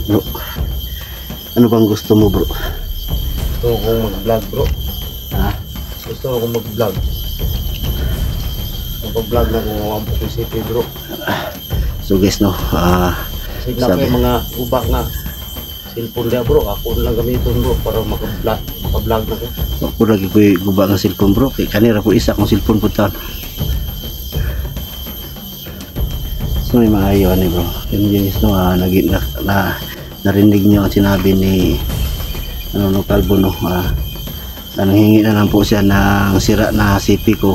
Bro, ano bang gusto mo, bro? Gusto kong mag-vlog, bro. Ha? Gusto kong mag-vlog. Mag-vlog na kung ang Bukoy City, bro. So guys, no, Sige na kayo mga ubak nga cellphone dia, bro. Ako na lang gamitin, bro, para maka-vlog na ko. ako lagi ko guba ng cellphone, bro. Kaya kanira ko isa kong cellphone po taon. So may mga ayaw, bro. Yun guys, no, narinig nyo ang sinabi ni Calvo, no. Hingi na lang po siya ng sira na CP ko.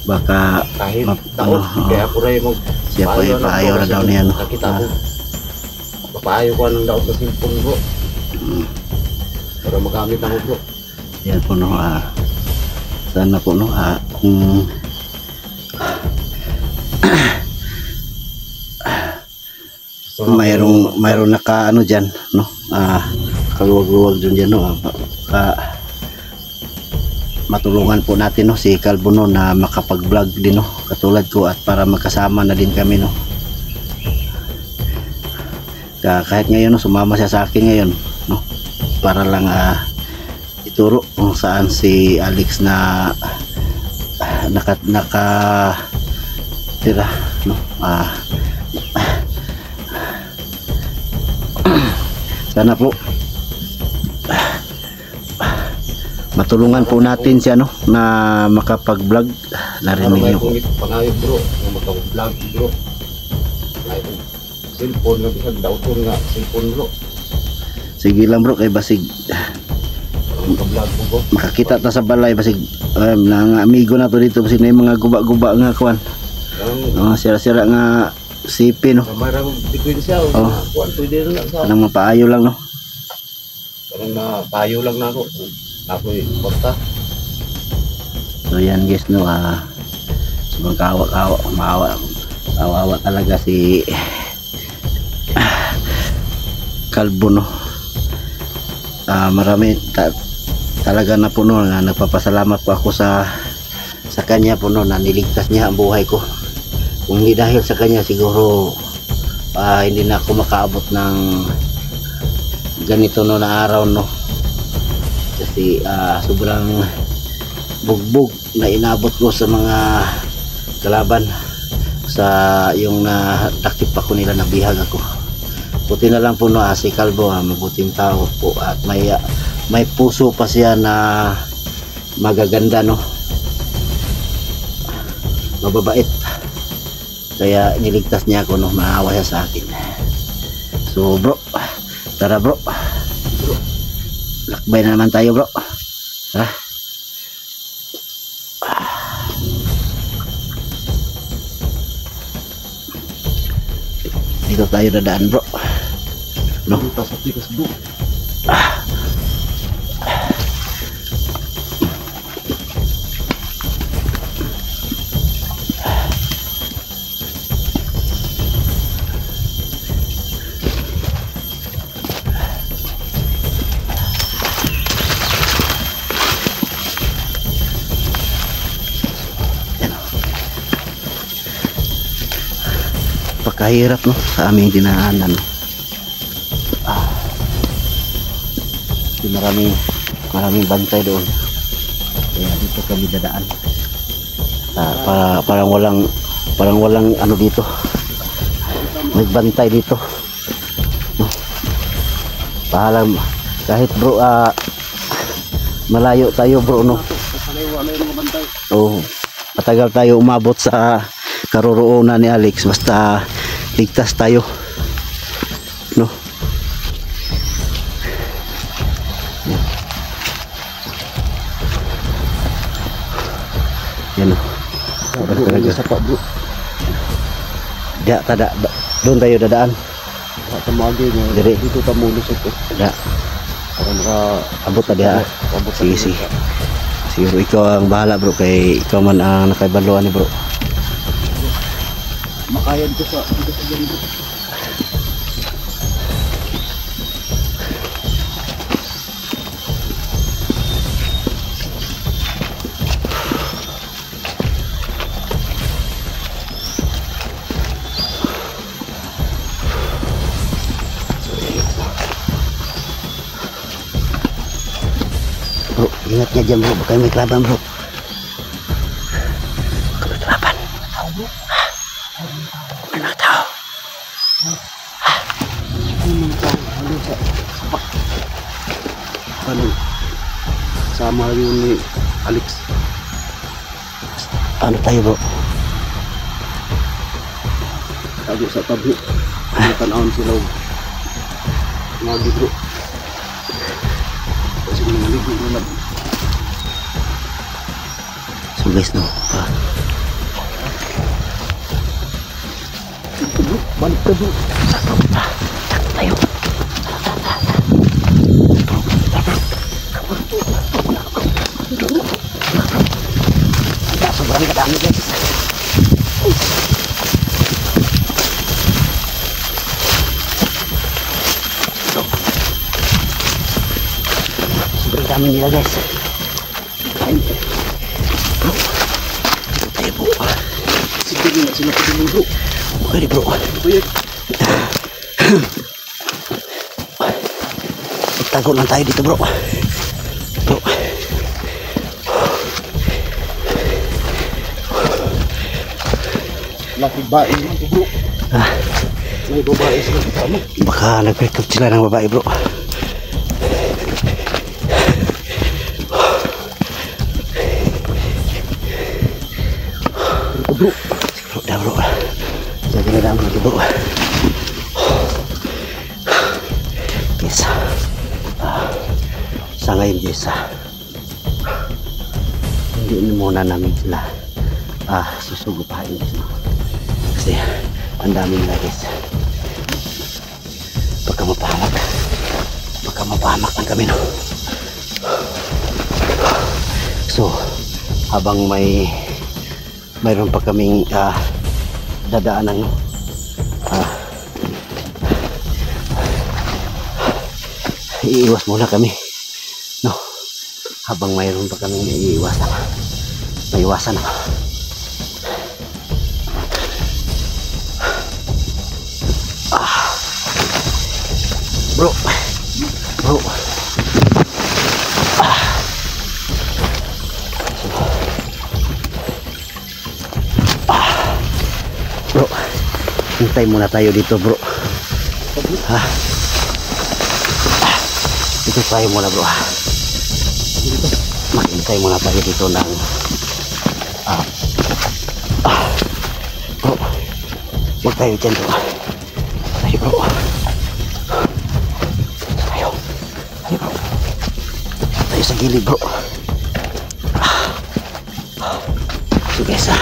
Baka kahit taon, kaya ako rin siya po ay paayaw na daw niya, no. Nakita ko papaayaw ko ng daw sa cellphone, bro, para magamit ako, bro. Yan po, no. Sana po, no, kung mayroong naka ano dyan, no, kaluwag-luwag dyan, no, matulungan po natin, no, si Calvo, no, na makapag-vlog din, no, katulad ko, at para magkasama na din kami, no. Kahit ngayon, no, sumama siya sa akin ngayon, no, para lang ituro kung saan si Alex na nakatira, no. Sana po matulungan po natin siya, no, na makapag-vlog. Narinig niyo po. Pangayog, bro, na makapag-vlog, bro. Ngayon, cellphone na bisag dauton nga cellphone, bro. Sige lang, bro, kay basig Makapag-vlog po, bro. makakita ta sa balay, basig nang amigo na to dito, basig na yung mga guba-guba nga kuan, sira-sira nga CP, no. Marang bituin siya, kuan pwede na lang sa. Anong mapaayo lang, no. Parang napayo lang na ako. Ako'y porta. So yan guys, no, maawa talaga si Calvo, no. Marami talaga na po, no, na nagpapasalamat po ako sa kanya po, no, na niligtas niya ang buhay ko. Kung hindi dahil sa kanya, siguro hindi na ako makaabot ng ganito, no, na araw, no. Kasi sobrang bugbog na inabot ko sa mga kalaban, sa yung natakip ako nila, nabihag ako. Buti na lang po, no, si Calvo, mabuting tao po, at may puso pa siya na magaganda, no, mababait, kaya niligtas niya ako, no, maawa siya sa akin. So bro, tara bro, lakbay na naman tayo, bro. Tara. Dito tayo dadaan, bro, no. napakahirap no sa aming dinaanan. Maraming bantay doon. Kaya dito kami dadaan. Parang walang ano dito. May bantay dito. No? Pahalam kahit bro malayo tayo bro no. Oh, matagal tayo umabot sa karoroonan ni Alex basta ligtas tayo. No. Yan o. Sa pa bro. Tada doon tayo dadaan. Tamagi niya. Dire. Dito ta mulos ito. Da. Para Abot na diha. Sige. Siguro ikaw ang bahala bro kay ikaw man ang nakaibaluan ni bro. Makayan ko sa dito sa bro. Bro, ingat niya dyan bro, baka may kelaban bro. Baka may kelaban. Baka may tao. Ano? Sama yun ni Alex. Ano tayo bro? Tago sa tabi. Tanawon sila. Magi bro. Kasi naligo naman. So guys no. Balik ka bro. Tayo. Sobrang kadami guys. Sobrang dami nila guys. Bro. Tayo bro. Sige na sila pa bro. Okay bro. Tago lang tayo dito bro. Bro. Laki bae naman to bro. May babae sila kasama. Baka nag-pick up sila ng babae bro. Bro. Bro, dah bro. Jaga na bro, bro. Yes. Sa ngayon guys, hindi muna namin sila susugupahin guys, no? Kasi ang dami nila guys. Baka mapahamak lang kami, no? So habang mayroon pa kaming dadaanan, no? Iiwas muna kami, no? Habang mayroon pa kaming maiwasan, no? Bro. Bro, hintay muna tayo dito bro. Dito tayo muna bro. Maghintay muna tayo dito ng bro, huwag tayo dyan bro. Tayo bro. Tayo bro. Tayo sa gilid bro. So guys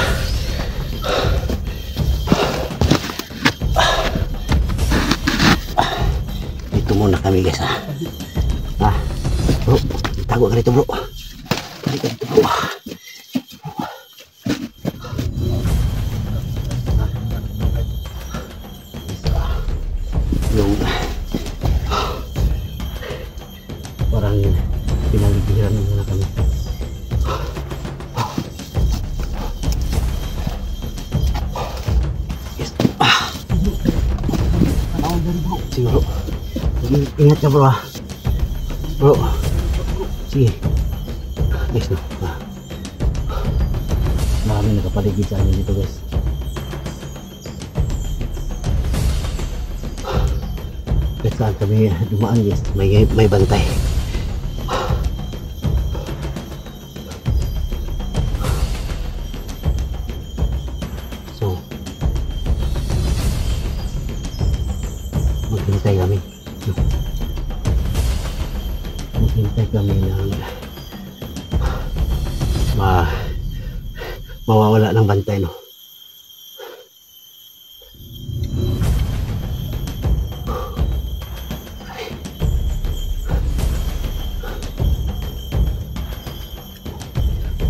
dito muna kami guys bro, tago ka dito bro. Balik ka dito bro. Yung parang pinaligiran muna kami. Yes. Ingat ka bro ha. Bro. Sige. Guys no. Marami nakapaligid sa amin dito guys. Kahit saan kami dumaan guys, may bantay. So, maghintay kami. Maghintay kami ng mawawala ng bantay no.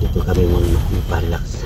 Dito kami magpa-relax.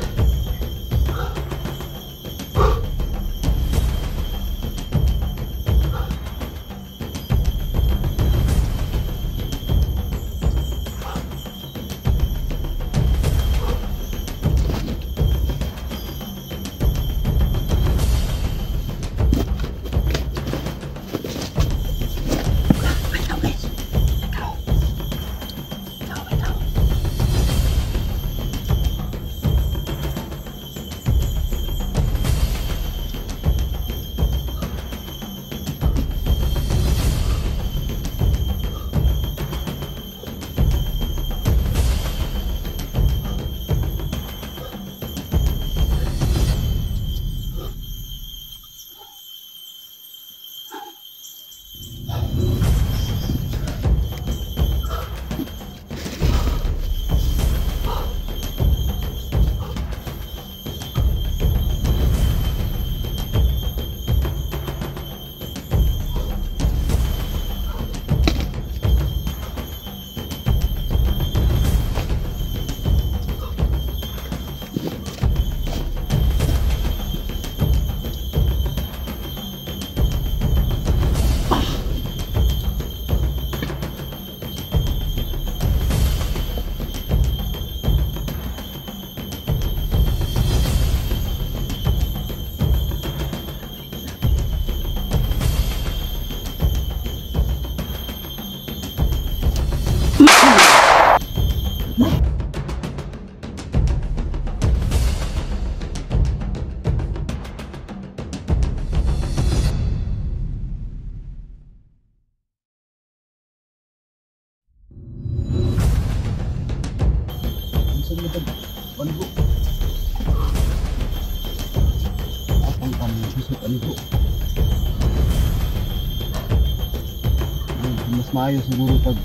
Mas maayo siguro pag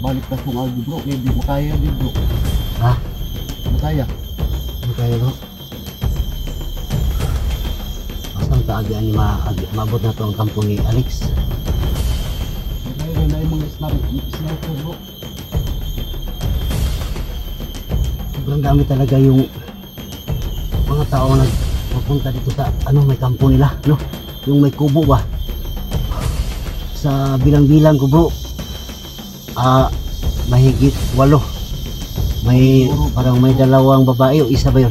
balik ka kung algi bro, hindi makaya din bro. Ha? Makaya? Makaya bro. Asang kaagyan ni maabot na to ang kampo ni Alex. Makaya na yung mga sniper bro. Sobrang dami talaga yung mga tao na pupunta dito sa may kampo nila, no? Yung may kubo ba? Sa bilang-bilang ko bro, mahigit 8. May parang may 2 babae o isa ba yun?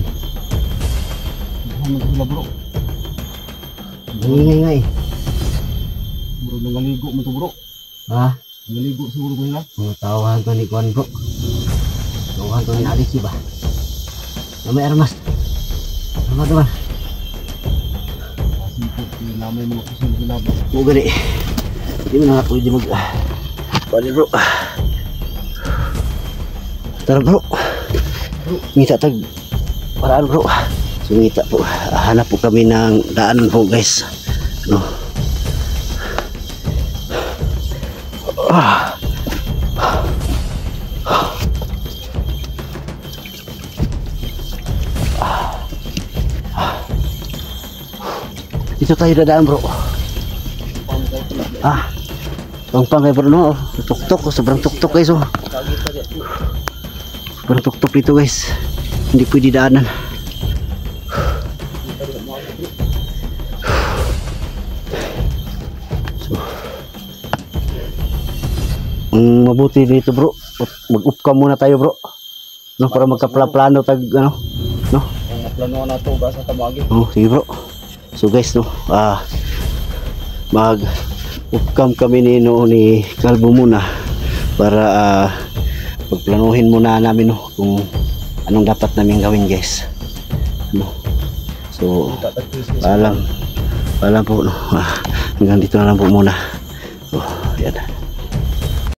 Ano sila bro? Ingay nga eh. Bro, nangaligo mo to bro. Ha? Nangaligo siguro ko nila. Tawahan to ni Juan bro. Tawahan to ni Alice ba? Na may armas. Armas naman. Kasipot, namay mga kusin sila bro. Oo gani. Hindi mo na nga pwede bali bro. Tara bro. Ngita tag paraan bro. So ngita po. Hanap po kami ng daan po guys. No. Dito tayo dadaan bro. Pang kay bro no. Tuktok, sobrang tuktok guys oh. Sobrang tuktok dito guys. Hindi pwede daanan. So, mabuti dito bro. Mag-up ka muna tayo bro. No, para magka-plano tag ano, no? Ang plano na to basta tamagi. Oh, sige bro. So guys no, mag-upcam kami ni Kalbo muna para pagplanuhin muna namin no, kung anong dapat namin gawin guys. No? So paalam po no. Hanggang dito na lang po muna. Oh, yan.